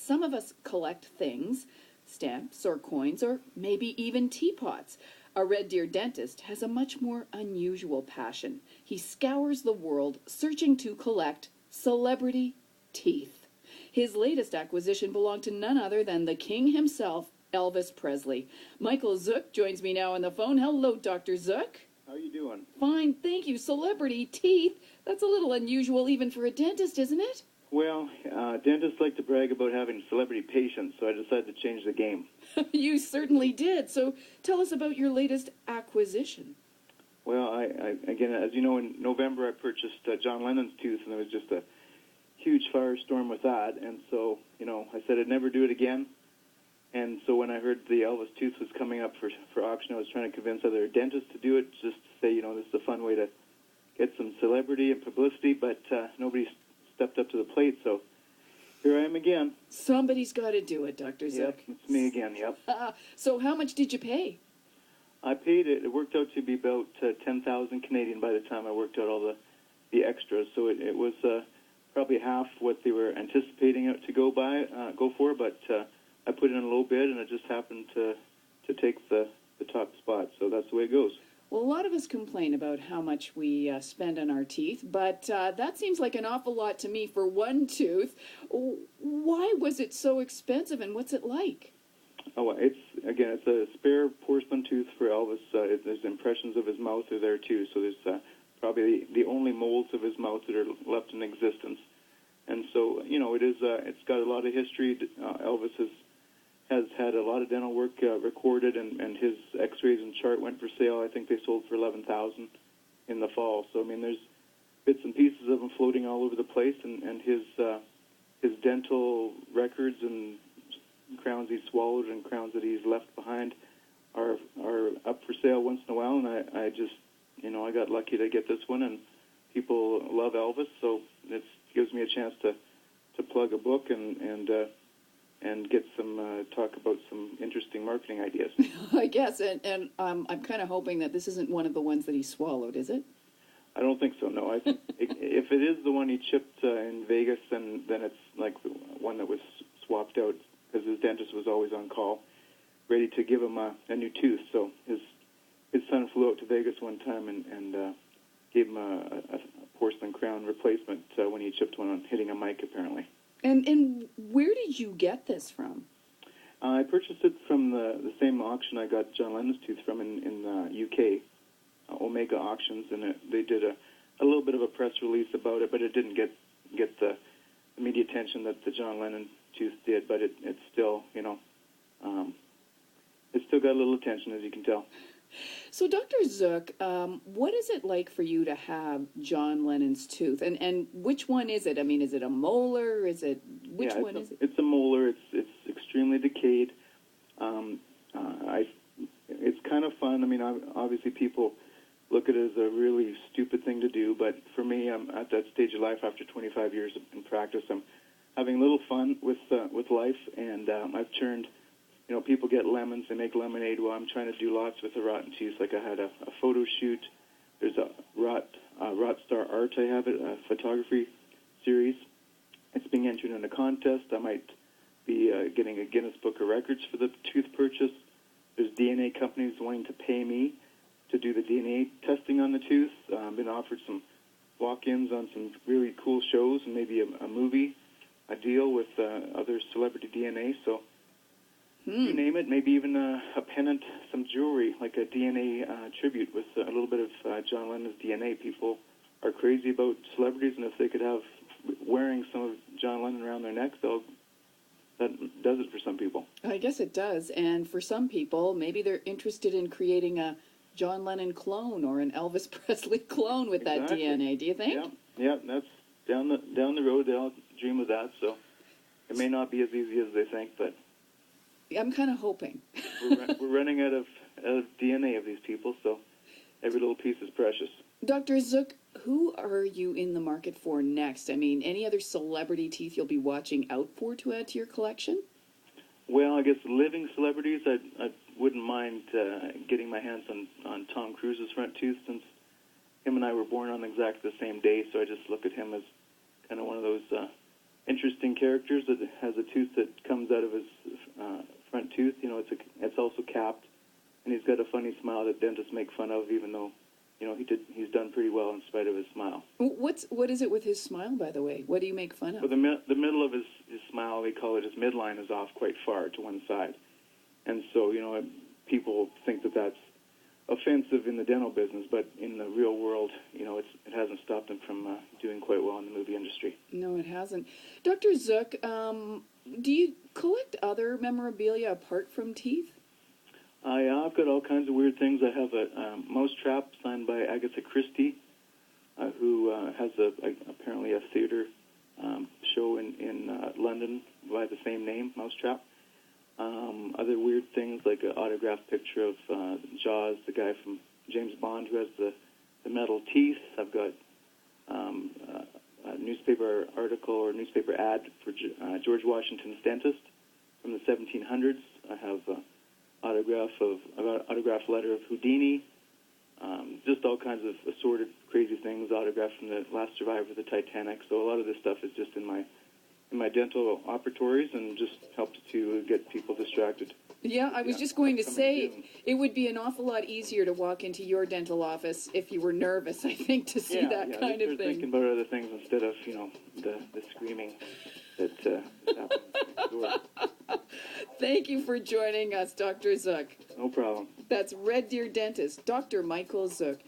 some of us collect things, stamps or coins, or maybe even teapots. Our Red Deer dentist has a much more unusual passion. He scours the world searching to collect celebrity teeth. His latest acquisition belonged to none other than the king himself, Elvis Presley. Michael Zook joins me now on the phone. Hello, Dr. Zook. How are you doing? Fine, thank you. Celebrity teeth. That's a little unusual even for a dentist, isn't it? Well, dentists like to brag about having celebrity patients, so I decided to change the game. You certainly did. So tell us about your latest acquisition. Well, I again, as you know, in November I purchased John Lennon's tooth, and there was just a huge firestorm with that. And so, I said I'd never do it again. And so when I heard the Elvis Tooth was coming up for auction, I was trying to convince other dentists to do it, just to say, this is a fun way to get some celebrity and publicity, but nobody stepped up to the plate, so here I am again. Somebody's got to do it, Dr. Zook. Yep, it's me again, yep. So how much did you pay? I paid it. It worked out to be about 10,000 Canadian by the time I worked out all the extras, so it was probably half what they were anticipating it to go for, but I put in a low bid, and it just happened to take the top spot, so that's the way it goes. Well, a lot of us complain about how much we spend on our teeth, but that seems like an awful lot to me for one tooth. Why was it so expensive, and what's it like? Oh, it's a spare porcelain tooth for Elvis. There's impressions of his mouth are there, too, so there's probably the only molds of his mouth that are left in existence. And so, it's got a lot of history. Elvis has had a lot of dental work recorded, and his x-rays and chart went for sale. I think they sold for $11,000 in the fall. So, there's bits and pieces of him floating all over the place, and his dental records and crowns he's swallowed and crowns that he's left behind are up for sale once in a while, and I just, I got lucky to get this one, and people love Elvis, so it gives me a chance to plug a book and get some talk about some interesting marketing ideas. I guess, and I'm kind of hoping that this isn't one of the ones that he swallowed, is it? I don't think so, no. If it is the one he chipped in Vegas, then it's like the one that was swapped out, because his dentist was always on call, ready to give him a new tooth. So his son flew out to Vegas one time and gave him a porcelain crown replacement when he chipped one on hitting a mic, apparently. And where did you get this from? I purchased it from the same auction I got John Lennon's tooth from in UK, Omega Auctions, and they did a little bit of a press release about it, but it didn't get the media attention that the John Lennon tooth did, but it's still, it's still got a little attention, as you can tell. So, Dr. Zook, what is it like for you to have John Lennon's tooth? And which one is it? Is it a molar? Which one is it? It's a molar. It's extremely decayed. It's kind of fun. Obviously people look at it as a really stupid thing to do, but for me, I'm at that stage of life after 25 years in practice. I'm having a little fun with life, and I've turned. People get lemons, they make lemonade. Well, I'm trying to do lots with the rotten tooth. Like I had a photo shoot. There's a Rot Star Art, I have it, a photography series. It's being entered in a contest. I might be getting a Guinness Book of Records for the tooth purchase. There's DNA companies wanting to pay me to do the DNA testing on the tooth. I've been offered some walk-ins on some really cool shows and maybe a movie, a deal with other celebrity DNA. So you name it, maybe even a pennant, some jewelry, like a DNA tribute with a little bit of John Lennon's DNA. People are crazy about celebrities, and if they could have wearing some of John Lennon around their neck, that does it for some people. I guess it does. And for some people, maybe they're interested in creating a John Lennon clone or an Elvis Presley clone with that DNA. Do you think? Yeah, that's down the road. They all dream of that, so it may not be as easy as they think, but I'm kind of hoping. We're running out of DNA of these people, so every little piece is precious. Dr. Zook, who are you in the market for next? Any other celebrity teeth you'll be watching out for to add to your collection? Well, I guess living celebrities, I wouldn't mind getting my hands on Tom Cruise's front tooth, since him and I were born on exactly the same day, so I just look at him as kind of one of those interesting characters. That has a tooth that comes out of his front tooth. You know, it's also capped, and he's got a funny smile that dentists make fun of, even though, you know, he's done pretty well in spite of his smile. What is it with his smile, by the way? What do you make fun of? So the middle of his smile, we call it his midline, is off quite far to one side, and so, you know, people think that that's offensive in the dental business, but in the real world, you know, it hasn't stopped him from doing quite well in the movie industry. No, it hasn't. Dr. Zook, do you collect other memorabilia apart from teeth? Yeah, I've got all kinds of weird things. I have a mouse trap signed by Agatha Christie, who has apparently a theater show in London by the same name, Mousetrap. Other weird things like an autographed picture of Jaws, the guy from James Bond who has the metal teeth. I've got a newspaper article or newspaper ad for George Washington's dentist from the 1700s. I have an autographed letter of Houdini. Just all kinds of assorted crazy things, autographed from the last survivor of the Titanic. So a lot of this stuff is just in my dental operatories and just helped to get people distracted. Yeah, I was just going to say, it would be an awful lot easier to walk into your dental office if you were nervous, I think, to see that kind of thing. Thinking about other things instead of, you know, the screaming that happens next door. Thank you for joining us, Dr. Zook. No problem. That's Red Deer dentist, Dr. Michael Zook.